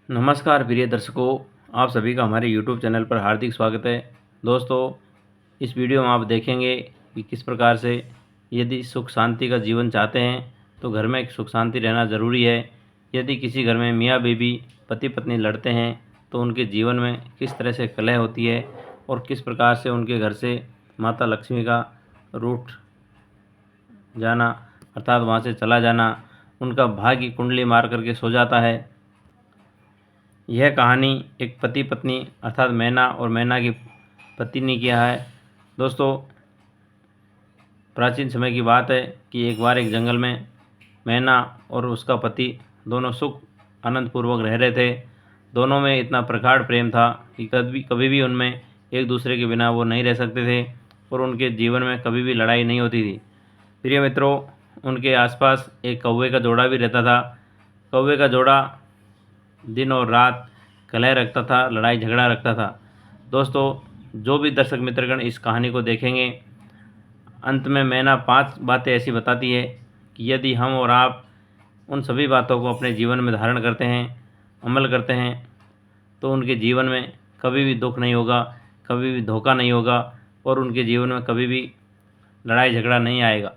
नमस्कार प्रिय दर्शकों, आप सभी का हमारे YouTube चैनल पर हार्दिक स्वागत है। दोस्तों, इस वीडियो में आप देखेंगे कि किस प्रकार से यदि सुख शांति का जीवन चाहते हैं तो घर में सुख शांति रहना ज़रूरी है। यदि किसी घर में मियाँ बीवी पति पत्नी लड़ते हैं तो उनके जीवन में किस तरह से कलह होती है और किस प्रकार से उनके घर से माता लक्ष्मी का रूठ जाना अर्थात वहाँ से चला जाना, उनका भाग्य कुंडली मार करके सो जाता है। यह कहानी एक पति पत्नी अर्थात मैना और मैना की पत्नी ने किया है। दोस्तों, प्राचीन समय की बात है कि एक बार एक जंगल में मैना और उसका पति दोनों सुख आनंदपूर्वक रह रहे थे। दोनों में इतना प्रगाढ़ प्रेम था कि कभी कभी भी उनमें एक दूसरे के बिना वो नहीं रह सकते थे और उनके जीवन में कभी भी लड़ाई नहीं होती थी। प्रिय मित्रों, उनके आसपास एक कौवे का जोड़ा भी रहता था। कौवे का जोड़ा दिन और रात कलह रखता था, लड़ाई झगड़ा रखता था। दोस्तों, जो भी दर्शक मित्रगण इस कहानी को देखेंगे, अंत में मैना 5 बातें ऐसी बताती है कि यदि हम और आप उन सभी बातों को अपने जीवन में धारण करते हैं, अमल करते हैं, तो उनके जीवन में कभी भी दुख नहीं होगा, कभी भी धोखा नहीं होगा और उनके जीवन में कभी भी लड़ाई झगड़ा नहीं आएगा।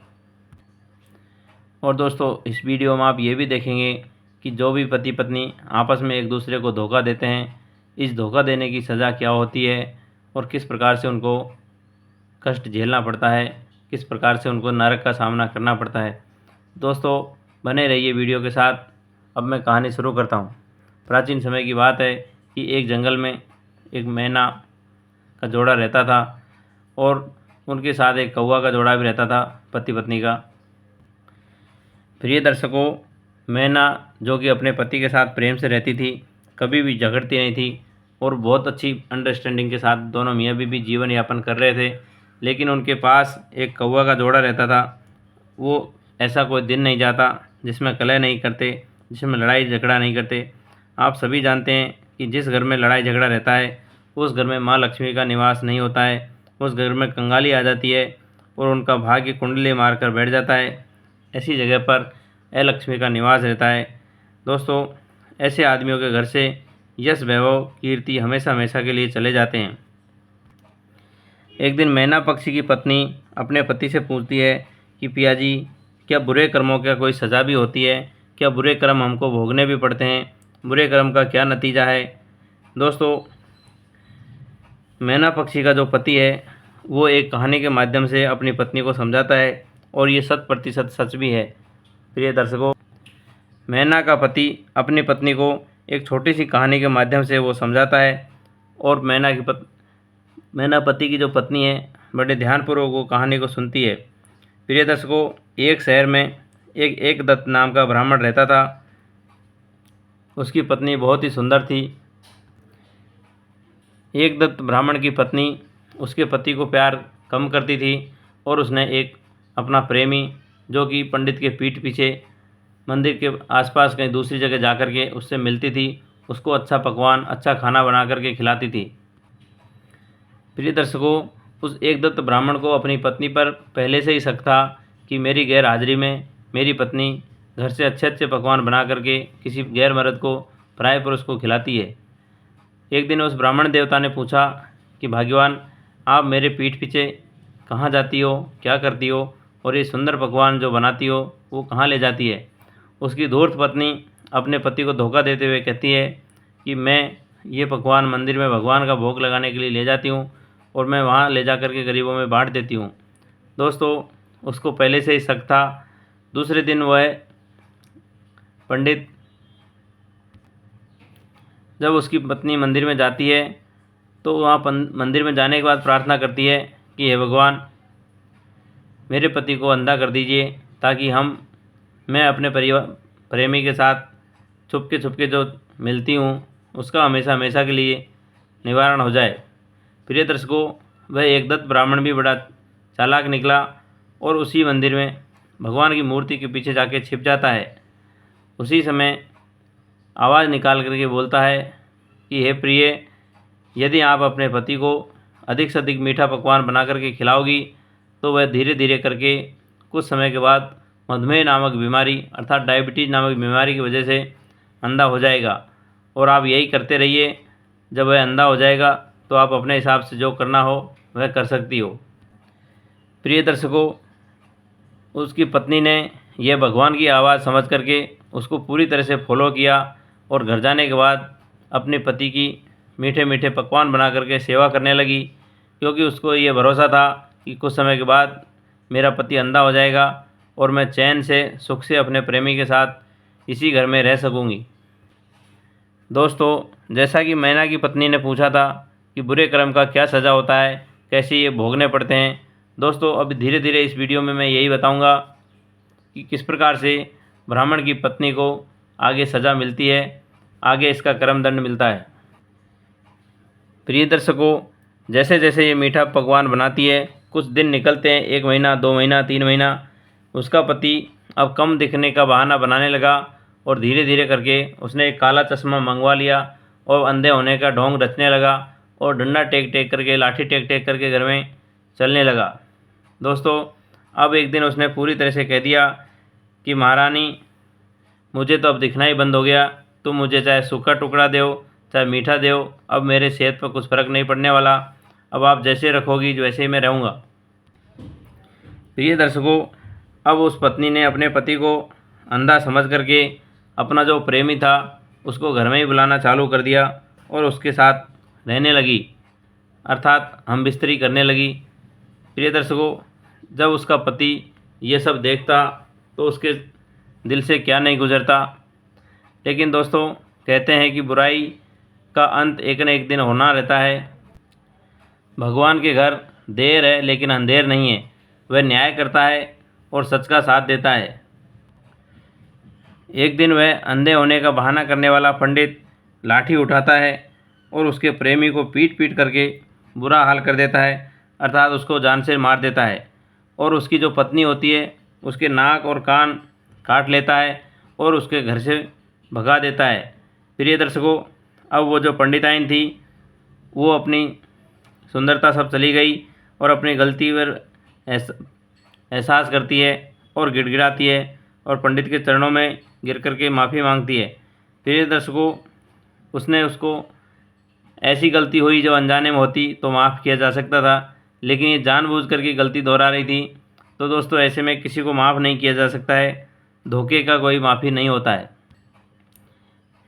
और दोस्तों, इस वीडियो में आप ये भी देखेंगे कि जो भी पति पत्नी आपस में एक दूसरे को धोखा देते हैं, इस धोखा देने की सज़ा क्या होती है और किस प्रकार से उनको कष्ट झेलना पड़ता है, किस प्रकार से उनको नरक का सामना करना पड़ता है। दोस्तों, बने रहिए वीडियो के साथ। अब मैं कहानी शुरू करता हूँ। प्राचीन समय की बात है कि एक जंगल में एक मैना का जोड़ा रहता था और उनके साथ एक कौवा का जोड़ा भी रहता था, पति पत्नी का। प्रिय दर्शकों, मैना जो कि अपने पति के साथ प्रेम से रहती थी, कभी भी झगड़ती नहीं थी और बहुत अच्छी अंडरस्टैंडिंग के साथ दोनों मियाँ बीवी जीवन यापन कर रहे थे। लेकिन उनके पास एक कौवा का जोड़ा रहता था। वो ऐसा कोई दिन नहीं जाता जिसमें कलह नहीं करते, जिसमें लड़ाई झगड़ा नहीं करते। आप सभी जानते हैं कि जिस घर में लड़ाई झगड़ा रहता है उस घर में माँ लक्ष्मी का निवास नहीं होता है, उस घर में कंगाली आ जाती है और उनका भाग्य कुंडली मार कर बैठ जाता है। ऐसी जगह पर अलक्ष्मी का निवास रहता है। दोस्तों, ऐसे आदमियों के घर से यश वैभव कीर्ति हमेशा हमेशा के लिए चले जाते हैं। एक दिन मैना पक्षी की पत्नी अपने पति से पूछती है कि पिया जी, क्या बुरे कर्मों का कोई सज़ा भी होती है? क्या बुरे कर्म हमको भोगने भी पड़ते हैं? बुरे कर्म का क्या नतीजा है? दोस्तों, मैना पक्षी का जो पति है वो एक कहानी के माध्यम से अपनी पत्नी को समझाता है और ये 100% सच भी है। प्रिय दर्शकों, मैना का पति अपनी पत्नी को एक छोटी सी कहानी के माध्यम से वो समझाता है और मैना पति की जो पत्नी है बड़े ध्यानपूर्वक वो कहानी को सुनती है। प्रिय दर्शकों, एक शहर में एक दत्त नाम का ब्राह्मण रहता था। उसकी पत्नी बहुत ही सुंदर थी। एक दत्त ब्राह्मण की पत्नी उसके पति को प्यार कम करती थी और उसने एक अपना प्रेमी जो कि पंडित के पीठ पीछे मंदिर के आसपास कहीं दूसरी जगह जाकर के उससे मिलती थी, उसको अच्छा पकवान अच्छा खाना बना करके खिलाती थी। प्रिय दर्शकों, उस एकदत्त ब्राह्मण को अपनी पत्नी पर पहले से ही शक था कि मेरी गैर हाजिरी में मेरी पत्नी घर से अच्छे अच्छे पकवान बना करके किसी गैर मर्द को, पराये पुरुष को खिलाती है। एक दिन उस ब्राह्मण देवता ने पूछा कि भाग्यवान, आप मेरे पीठ पीछे कहाँ जाती हो, क्या करती हो और ये सुंदर पकवान जो बनाती हो वो कहाँ ले जाती है? उसकी धूर्त पत्नी अपने पति को धोखा देते हुए कहती है कि मैं ये पकवान मंदिर में भगवान का भोग लगाने के लिए ले जाती हूँ और मैं वहाँ ले जा कर के गरीबों में बांट देती हूँ। दोस्तों, उसको पहले से ही शक था। दूसरे दिन वह पंडित जब उसकी पत्नी मंदिर में जाती है तो वहाँ मंदिर में जाने के बाद प्रार्थना करती है कि हे भगवान, मेरे पति को अंधा कर दीजिए ताकि मैं अपने प्रेमी के साथ छुपके जो मिलती हूँ उसका हमेशा हमेशा के लिए निवारण हो जाए। प्रिय दर्शकों, वह एकदत्त ब्राह्मण भी बड़ा चालाक निकला और उसी मंदिर में भगवान की मूर्ति के पीछे जाके छिप जाता है। उसी समय आवाज़ निकाल करके बोलता है कि हे प्रिय, यदि आप अपने पति को अधिक से अधिक मीठा पकवान बना करके खिलाओगी तो वह धीरे धीरे करके कुछ समय के बाद मधुमेह नामक बीमारी अर्थात डायबिटीज़ नामक बीमारी की वजह से अंधा हो जाएगा और आप यही करते रहिए। जब वह अंधा हो जाएगा तो आप अपने हिसाब से जो करना हो वह कर सकती हो। प्रिय दर्शकों, उसकी पत्नी ने यह भगवान की आवाज़ समझ करके उसको पूरी तरह से फॉलो किया और घर जाने के बाद अपने पति की मीठे मीठे पकवान बना करके सेवा करने लगी, क्योंकि उसको ये भरोसा था कि कुछ समय के बाद मेरा पति अंधा हो जाएगा और मैं चैन से सुख से अपने प्रेमी के साथ इसी घर में रह सकूंगी। दोस्तों, जैसा कि मैना की पत्नी ने पूछा था कि बुरे कर्म का क्या सज़ा होता है, कैसे ये भोगने पड़ते हैं। दोस्तों, अब धीरे धीरे इस वीडियो में मैं यही बताऊंगा कि किस प्रकार से ब्राह्मण की पत्नी को आगे सज़ा मिलती है, आगे इसका कर्म दंड मिलता है। प्रिय दर्शकों, जैसे जैसे ये मीठा पकवान बनाती है, कुछ दिन निकलते हैं, 1 महीना, 2 महीना, 3 महीना। उसका पति अब कम दिखने का बहाना बनाने लगा और धीरे धीरे करके उसने एक काला चश्मा मंगवा लिया और अंधे होने का ढोंग रचने लगा और डंडा टेक टेक करके, लाठी टेक टेक करके घर में चलने लगा। दोस्तों, अब एक दिन उसने पूरी तरह से कह दिया कि महारानी, मुझे तो अब दिखना ही बंद हो गया। तुम मुझे चाहे सूखा टुकड़ा दो, चाहे मीठा दो, अब मेरे सेहत पर कुछ फ़र्क नहीं पड़ने वाला। अब आप जैसे रखोगी वैसे ही मैं रहूँगा। प्रिय दर्शकों, अब उस पत्नी ने अपने पति को अंधा समझ करके अपना जो प्रेमी था उसको घर में ही बुलाना चालू कर दिया और उसके साथ रहने लगी, अर्थात हम बिस्तरी करने लगी। प्रिय दर्शकों, जब उसका पति ये सब देखता तो उसके दिल से क्या नहीं गुजरता। लेकिन दोस्तों, कहते हैं कि बुराई का अंत एक न एक दिन होना रहता है। भगवान के घर देर है लेकिन अंधेर नहीं है। वह न्याय करता है और सच का साथ देता है। एक दिन वह अंधे होने का बहाना करने वाला पंडित लाठी उठाता है और उसके प्रेमी को पीट पीट करके बुरा हाल कर देता है, अर्थात उसको जान से मार देता है। और उसकी जो पत्नी होती है उसके नाक और कान काट लेता है और उसके घर से भगा देता है। प्रिय दर्शकों, अब वो जो पंडिताइन थी वो अपनी सुंदरता सब चली गई और अपनी गलती पर एहसास करती है और गिड़गिड़ाती है और पंडित के चरणों में गिर करके माफ़ी मांगती है। प्रिय दर्शकों, उसने उसको ऐसी गलती हुई जो अनजाने में होती तो माफ़ किया जा सकता था, लेकिन ये जानबूझ करके गलती दोहरा रही थी। तो दोस्तों, ऐसे में किसी को माफ़ नहीं किया जा सकता है। धोखे का कोई माफ़ी नहीं होता है।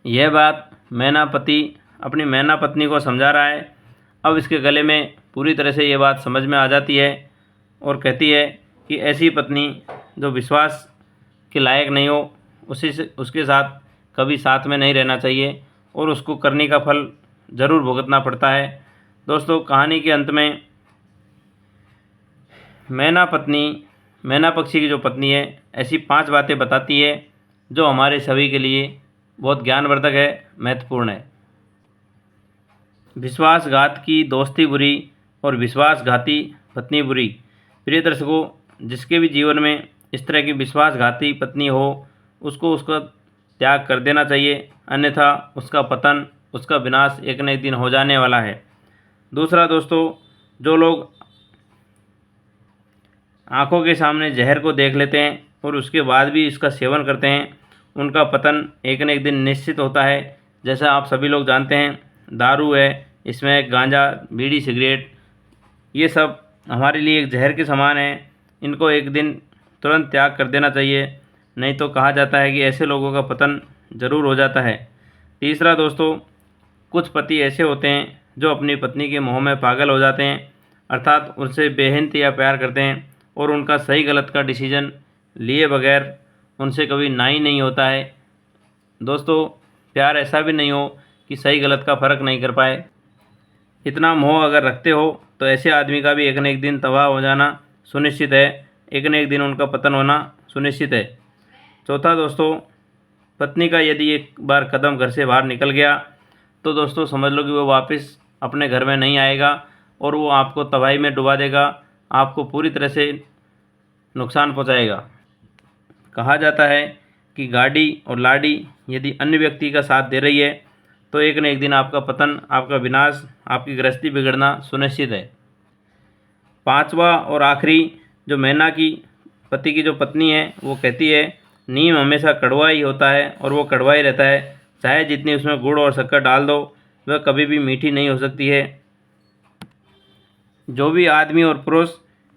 यह बात मैना पति अपनी मैना पत्नी को समझा रहा है। अब इसके गले में पूरी तरह से ये बात समझ में आ जाती है और कहती है कि ऐसी पत्नी जो विश्वास के लायक नहीं हो उसके साथ कभी साथ में नहीं रहना चाहिए और उसको करने का फल ज़रूर भुगतना पड़ता है। दोस्तों, कहानी के अंत में मैना पक्षी की जो पत्नी है ऐसी 5 बातें बताती है जो हमारे सभी के लिए बहुत ज्ञानवर्धक है, महत्वपूर्ण है। विश्वासघात की दोस्ती बुरी और विश्वासघाती पत्नी बुरी। प्रिय दर्शकों, जिसके भी जीवन में इस तरह की विश्वासघाती पत्नी हो उसको उसका त्याग कर देना चाहिए, अन्यथा उसका पतन, उसका विनाश एक न एक दिन हो जाने वाला है। दूसरा दोस्तों, जो लोग आँखों के सामने जहर को देख लेते हैं और उसके बाद भी इसका सेवन करते हैं, उनका पतन एक न एक दिन निश्चित होता है। जैसा आप सभी लोग जानते हैं, दारू है, इसमें गांजा, बीड़ी, सिगरेट, ये सब हमारे लिए एक जहर के समान है। इनको एक दिन तुरंत त्याग कर देना चाहिए, नहीं तो कहा जाता है कि ऐसे लोगों का पतन ज़रूर हो जाता है। तीसरा दोस्तों, कुछ पति ऐसे होते हैं जो अपनी पत्नी के मोह में पागल हो जाते हैं, अर्थात उनसे बेइंतहा प्यार करते हैं और उनका सही गलत का डिसीजन लिए बगैर उनसे कभी ना ही नहीं होता है। दोस्तों, प्यार ऐसा भी नहीं हो कि सही गलत का फ़र्क नहीं कर पाए। इतना मोह अगर रखते हो तो ऐसे आदमी का भी एक न एक दिन तबाह हो जाना सुनिश्चित है, एक न एक दिन उनका पतन होना सुनिश्चित है। चौथा दोस्तों, पत्नी का यदि एक बार कदम घर से बाहर निकल गया तो दोस्तों समझ लो कि वो वापस अपने घर में नहीं आएगा और वो आपको तबाही में डुबा देगा, आपको पूरी तरह से नुकसान पहुंचाएगा। कहा जाता है कि गाड़ी और लाड़ी यदि अन्य व्यक्ति का साथ दे रही है तो एक न एक दिन आपका पतन, आपका विनाश, आपकी गृहस्थी बिगड़ना सुनिश्चित है। पांचवा और आखिरी, जो मैना की पति की जो पत्नी है वो कहती है, नीम हमेशा कड़वा ही होता है और वो कड़वा ही रहता है, चाहे जितनी उसमें गुड़ और शक्कर डाल दो वह कभी भी मीठी नहीं हो सकती है। जो भी आदमी और पुरुष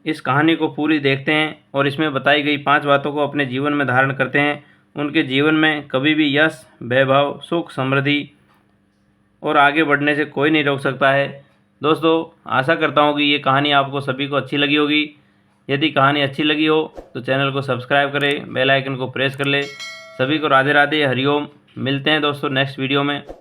इस कहानी को पूरी देखते हैं और इसमें बताई गई 5 बातों को अपने जीवन में धारण करते हैं, उनके जीवन में कभी भी यश, वैभव, सुख, समृद्धि और आगे बढ़ने से कोई नहीं रोक सकता है। दोस्तों, आशा करता हूँ कि ये कहानी आपको सभी को अच्छी लगी होगी। यदि कहानी अच्छी लगी हो तो चैनल को सब्सक्राइब करें, बेल आइकन को प्रेस कर ले। सभी को राधे राधे, हरिओम। मिलते हैं दोस्तों नेक्स्ट वीडियो में।